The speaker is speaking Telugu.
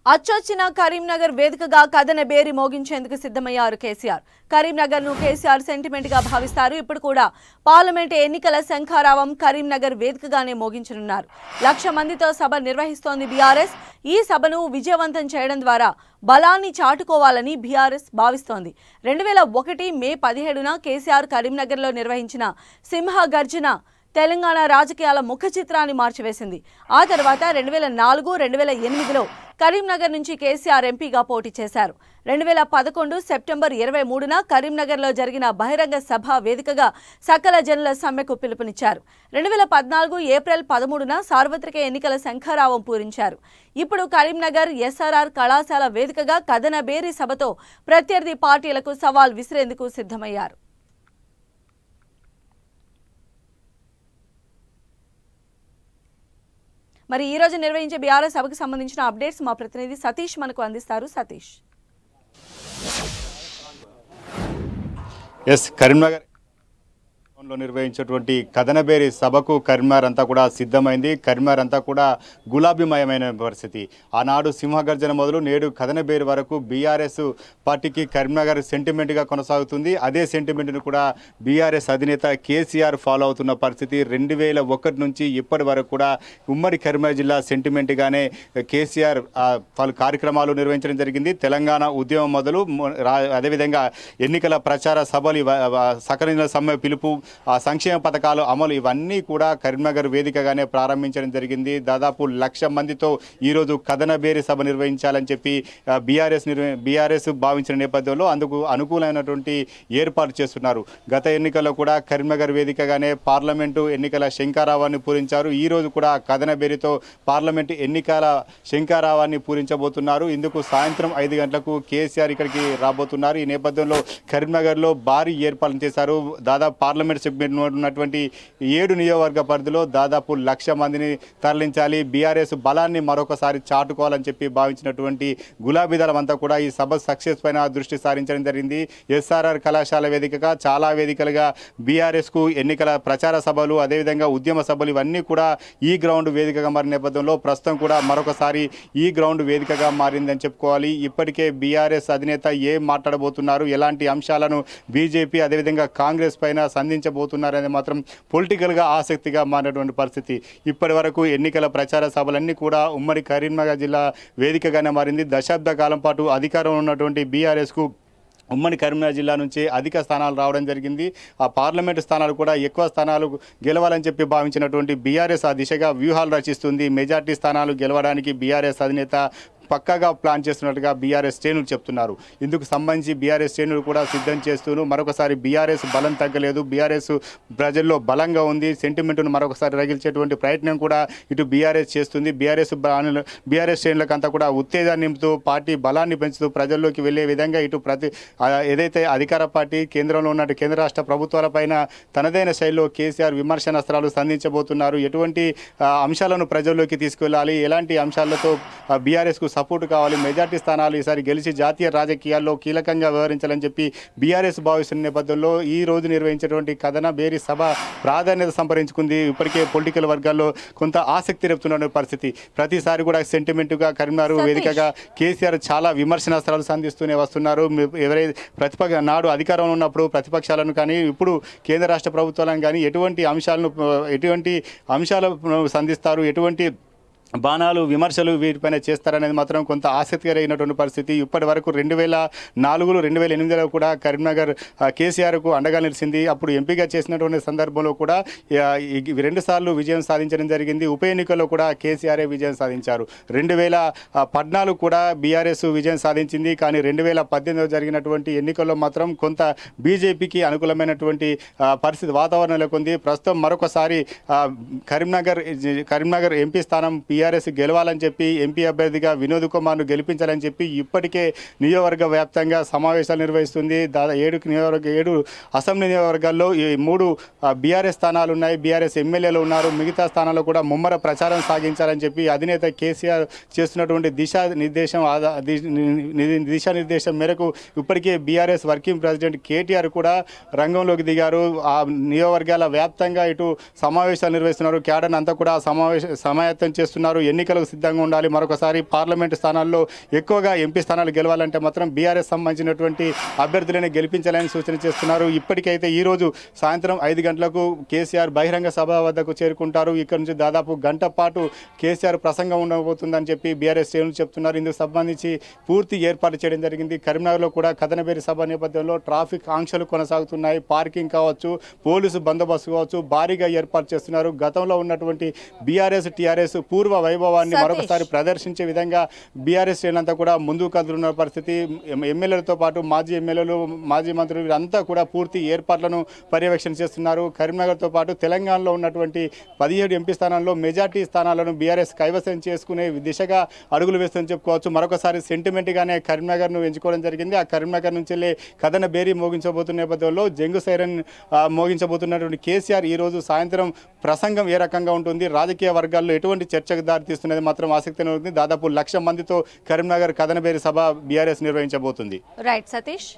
అచ్చొచ్చిన కరీంనగర్ వేదికగా కథన బేరి మోగించేందుకు సిద్ధమయ్యారు కేసీఆర్. కరీంనగర్ ను కేసీఆర్ సెంటిమెంట్ గా భావిస్తారు. ఇప్పుడు కూడా పార్లమెంట్ ఎన్నికల శంఖారావం కరీంనగర్ వేదికగానే మోగించనున్నారు. 1,00,000 మందితో సభ నిర్వహిస్తోంది బీఆర్ఎస్. ఈ సభను విజయవంతం చేయడం ద్వారా బలాన్ని చాటుకోవాలని బీఆర్ఎస్ భావిస్తోంది. 2001 మే 17న కేసీఆర్ కరీంనగర్లో నిర్వహించిన సింహ గర్జన తెలంగాణ రాజకీయాల ముఖ చిత్రాన్ని మార్చివేసింది. ఆ తర్వాత 2004, 2008లో కరీంనగర్ నుంచి కేసీఆర్ ఎంపీగా పోటీ చేశారు. 2011 సెప్టెంబర్ 23న కరీంనగర్లో జరిగిన బహిరంగ సభ వేదికగా సకల జనుల సమ్మెకు పిలుపునిచ్చారు. 2014 ఏప్రిల్ 13న సార్వత్రిక ఎన్నికల శంఖారావం పూరించారు. ఇప్పుడు కరీంనగర్ ఎస్ఆర్ఆర్ కళాశాల వేదికగా కథన బేరీ సభతో ప్రత్యర్థి పార్టీలకు సవాల్ విసిరేందుకు సిద్ధమయ్యారు. మరి ఈ రోజు నిర్వహించే బీఆర్ఎస్ సభకు సంబంధించిన అప్డేట్స్ మా ప్రతినిధి సతీష్ మనకు అందిస్తారు. సతీష్. కరీంనగర్ లో నిర్వహించేటువంటి కథనబేరి సభకు కరీంనగర్ అంతా కూడా సిద్ధమైంది. కరీంనగర్ అంతా కూడా గులాబీమయమైన పరిస్థితి. ఆనాడు సింహగర్జన మొదలు నేడు కథనబేరి వరకు బీఆర్ఎస్ పార్టీకి కరీంనగర్ సెంటిమెంట్గా కొనసాగుతుంది. అదే సెంటిమెంట్ను కూడా బీఆర్ఎస్ అధినేత కేసీఆర్ ఫాలో అవుతున్న పరిస్థితి. 2001 నుంచి ఇప్పటి వరకు కూడా ఉమ్మడి కరీంనగర్ జిల్లా సెంటిమెంట్గానే కేసీఆర్ పలు కార్యక్రమాలు నిర్వహించడం జరిగింది. తెలంగాణ ఉద్యమం మొదలు అదేవిధంగా ఎన్నికల ప్రచార సభలు, సకల సమ్మె పిలుపు, సంక్షేమ పథకాలు అమలు, ఇవన్నీ కూడా కరీంనగర్ వేదికగానే ప్రారంభించడం జరిగింది. దాదాపు 1,00,000 మందితో ఈరోజు కథనబేరి సభ నిర్వహించాలని చెప్పి బీఆర్ఎస్ భావించిన నేపథ్యంలో అందుకు అనుకూలమైనటువంటి ఏర్పాటు చేస్తున్నారు. గత ఎన్నికల్లో కూడా కరీంనగర్ వేదికగానే పార్లమెంటు ఎన్నికల శంఖారావాన్ని పూరించారు. ఈరోజు కూడా కథనబేరితో పార్లమెంటు ఎన్నికల శంఖారావాన్ని పూరించబోతున్నారు. ఇందుకు సాయంత్రం 5 గంటలకు కేసీఆర్ ఇక్కడికి రాబోతున్నారు. ఈ నేపథ్యంలో కరీంనగర్లో భారీ ఏర్పాట్లు చేశారు. దాదాపు పార్లమెంట్ సెగ్మెంట్ ఉన్నటువంటి 7 నియోజకవర్గ పరిధిలో దాదాపు 1,00,000 మందిని తరలించాలి, బీఆర్ఎస్ బలాన్ని మరొకసారి చాటుకోవాలని చెప్పి భావించినటువంటి గులాబీ దళం అంతా కూడా ఈ సభ సక్సెస్ పైన దృష్టి సారించడం జరిగింది. ఎస్ఆర్ఆర్ కళాశాల వేదికగా చాలా వేదికలుగా బీఆర్ఎస్కు ఎన్నికల ప్రచార సభలు, అదేవిధంగా ఉద్యమ సభలు, ఇవన్నీ కూడా ఈ గ్రౌండ్ వేదికగా మారిన నేపథ్యంలో ప్రస్తుతం కూడా మరొకసారి ఈ గ్రౌండ్ వేదికగా మారిందని చెప్పుకోవాలి. ఇప్పటికే బీఆర్ఎస్ అధినేత ఏం మాట్లాడబోతున్నారు, ఎలాంటి అంశాలను బీజేపీ అదేవిధంగా కాంగ్రెస్ పైన సంధించబోతున్నారనేది మాత్రం పొలిటికల్గా ఆసక్తిగా మారినటువంటి పరిస్థితి. ఇప్పటి వరకు ఎన్నికల ప్రచార సభలన్నీ కూడా ఉమ్మడి కరీంనగర్ జిల్లా వేదికగానే మారింది. దశాబ్ద కాలం పాటు అధికారంలో ఉన్నటువంటి బీఆర్ఎస్కు ఉమ్మడి కరీంనగర్ జిల్లా నుంచి అధిక స్థానాలు రావడం జరిగింది. ఆ పార్లమెంటు స్థానాలు కూడా ఎక్కువ స్థానాలు గెలవాలని చెప్పి భావించినటువంటి బీఆర్ఎస్ ఆ దిశగా వ్యూహాలు రచిస్తుంది. మెజార్టీ స్థానాలు గెలవడానికి బీఆర్ఎస్ అధినేత పక్కాగా ప్లాన్ చేస్తున్నట్టుగా బీఆర్ఎస్ శ్రేణులు చెప్తున్నారు. ఇందుకు సంబంధించి బీఆర్ఎస్ శ్రేణులు కూడా సిద్ధం చేస్తూను మరొకసారి బీఆర్ఎస్ బలం తగ్గలేదు, బీఆర్ఎస్ ప్రజల్లో బలంగా ఉంది, సెంటిమెంట్ను మరొకసారి రగిల్చేటువంటి ప్రయత్నం కూడా ఇటు బీఆర్ఎస్ చేస్తుంది. బీఆర్ఎస్ శ్రేణులకు అంతా కూడా ఉత్తేజాన్ని నింపుతూ పార్టీ బలాన్ని పెంచుతూ ప్రజల్లోకి వెళ్లే విధంగా ఇటు ఏదైతే అధికార పార్టీ కేంద్రంలో ఉన్న కేంద్ర రాష్ట్ర ప్రభుత్వాలపైన తనదైన శైలిలో కేసీఆర్ విమర్శనాస్త్రాలు సంధించబోతున్నారు. ఎటువంటి అంశాలను ప్రజల్లోకి తీసుకువెళ్ళాలి, ఎలాంటి అంశాలతో బీఆర్ఎస్కు సపోర్టు కావాలి, మెజార్టీ స్థానాలు ఈసారి గెలిచి జాతీయ రాజకీయాల్లో కీలకంగా వ్యవహరించాలని చెప్పి బీఆర్ఎస్ భావిస్తున్న నేపథ్యంలో ఈ రోజు నిర్వహించేటువంటి కథనబేరి సభ ప్రాధాన్యత సంతరించుకుంది. ఇప్పటికే పొలిటికల్ వర్గాల్లో కొంత ఆసక్తి రేపుతున్న పరిస్థితి. ప్రతిసారి కూడా సెంటిమెంట్గా కరీంనగర్ వేదికగా కేసీఆర్ చాలా విమర్శనాస్త్రాలు సంధిస్తూనే వస్తున్నారు. ఎవరైతే నాడు అధికారంలో ఉన్నప్పుడు ప్రతిపక్షాలను కానీ ఇప్పుడు కేంద్ర రాష్ట్ర ప్రభుత్వాలను కానీ ఎటువంటి అంశాలను సంధిస్తారు, ఎటువంటి బాణాలు విమర్శలు వీటిపైన చేస్తారనేది మాత్రం కొంత ఆసక్తికరమైనటువంటి పరిస్థితి. ఇప్పటి వరకు 2004, 2008లో కూడా కరీంనగర్ కేసీఆర్కు అండగా నిలిచింది. అప్పుడు ఎంపీగా చేసినటువంటి సందర్భంలో కూడా 2 సార్లు విజయం సాధించడం జరిగింది. ఉప ఎన్నికల్లో కూడా కేసీఆర్ విజయం సాధించారు. 2014 కూడా బీఆర్ఎస్ విజయం సాధించింది. కానీ 2018లో జరిగినటువంటి ఎన్నికల్లో మాత్రం కొంత బీజేపీకి అనుకూలమైనటువంటి పరిస్థితి వాతావరణం నెలకొంది. ప్రస్తుతం మరొకసారి కరీంనగర్ ఎంపీ స్థానం బీఆర్ఎస్ గెలవాలని చెప్పి ఎంపీ అభ్యర్థిగా వినోద్ కుమార్ను గెలిపించాలని చెప్పి ఇప్పటికే నియోజకవర్గ వ్యాప్తంగా సమావేశాలు నిర్వహిస్తుంది. 7 అసెంబ్లీ నియోజకవర్గాల్లో 3 బీఆర్ఎస్ స్థానాలు ఉన్నాయి, బీఆర్ఎస్ ఎమ్మెల్యేలు ఉన్నారు. మిగతా స్థానాల్లో కూడా ముమ్మర ప్రచారం సాగించాలని చెప్పి అధినేత కేసీఆర్ చేస్తున్నటువంటి దిశానిర్దేశం మేరకు ఇప్పటికే బీఆర్ఎస్ వర్కింగ్ ప్రెసిడెంట్ కేటీఆర్ కూడా రంగంలోకి దిగారు. ఆ నియోజకవర్గాల వ్యాప్తంగా ఇటు సమావేశాలు నిర్వహిస్తున్నారు. క్యాడర్ అంతా కూడా సమాయత్తం చేస్తున్నారు. చెప్తున్నారు. ఎన్నికలకు సిద్ధంగా ఉండాలి, మరొకసారి పార్లమెంటు స్థానాల్లో ఎక్కువగా ఎంపీ స్థానాలు గెలవాలంటే మాత్రం బీఆర్ఎస్ సంబంధించినటువంటి అభ్యర్థులనే గెలిపించాలని సూచన చేస్తున్నారు. ఇప్పటికైతే ఈరోజు సాయంత్రం 5 గంటలకు కేసీఆర్ బహిరంగ సభ వద్దకు చేరుకుంటారు. ఇక్కడ నుంచి దాదాపు గంట పాటు కేసీఆర్ ప్రసంగం ఉండబోతుందని చెప్పి బీఆర్ఎస్ శ్రేణులు చెప్తున్నారు. ఇందుకు సంబంధించి పూర్తి ఏర్పాటు చేయడం జరిగింది. కరీంనగర్లో కూడా కథనబేరి సభ నేపథ్యంలో ట్రాఫిక్ ఆంక్షలు కొనసాగుతున్నాయి. పార్కింగ్ కావచ్చు, పోలీసు బందోబస్తు కావచ్చు భారీగా ఏర్పాటు చేస్తున్నారు. గతంలో ఉన్నటువంటి బీఆర్ఎస్ టీఆర్ఎస్ పూర్వ వైభవాన్ని మరొకసారి ప్రదర్శించే విధంగా బీఆర్ఎస్ శ్రేణులంతా కూడా ముందుకు కదులున్న పరిస్థితి. ఎమ్మెల్యేలతో పాటు మాజీ ఎమ్మెల్యేలు, మాజీ మంత్రులు వీరంతా కూడా పూర్తి ఏర్పాట్లను పర్యవేక్షణ చేస్తున్నారు. కరీంనగర్తో పాటు తెలంగాణలో ఉన్నటువంటి 17 ఎంపీ స్థానాల్లో మెజార్టీ స్థానాలను బీఆర్ఎస్ కైవసం చేసుకునే దిశగా అడుగులు వేస్తుందని చెప్పుకోవచ్చు. మరొకసారి సెంటిమెంట్గానే కరీంనగర్ను ఎంచుకోవడం జరిగింది. ఆ కరీంనగర్ నుంచి కథన బేరీ మోగించబోతున్న నేపథ్యంలో జంగు సైరన్ మోగించబోతున్నటువంటి కేసీఆర్ ఈరోజు సాయంత్రం ప్రసంగం ఏ రకంగా ఉంటుంది, రాజకీయ వర్గాల్లో ఎటువంటి చర్చకు దారితీస్తున్నది మాత్రం ఆసక్తిగా ఉంది. దాదాపు 1,00,000 మందితో కరీంనగర్ కథనబేరి సభ బీఆర్ఎస్ నిర్వహించబోతుంది. రైట్ సతీష్.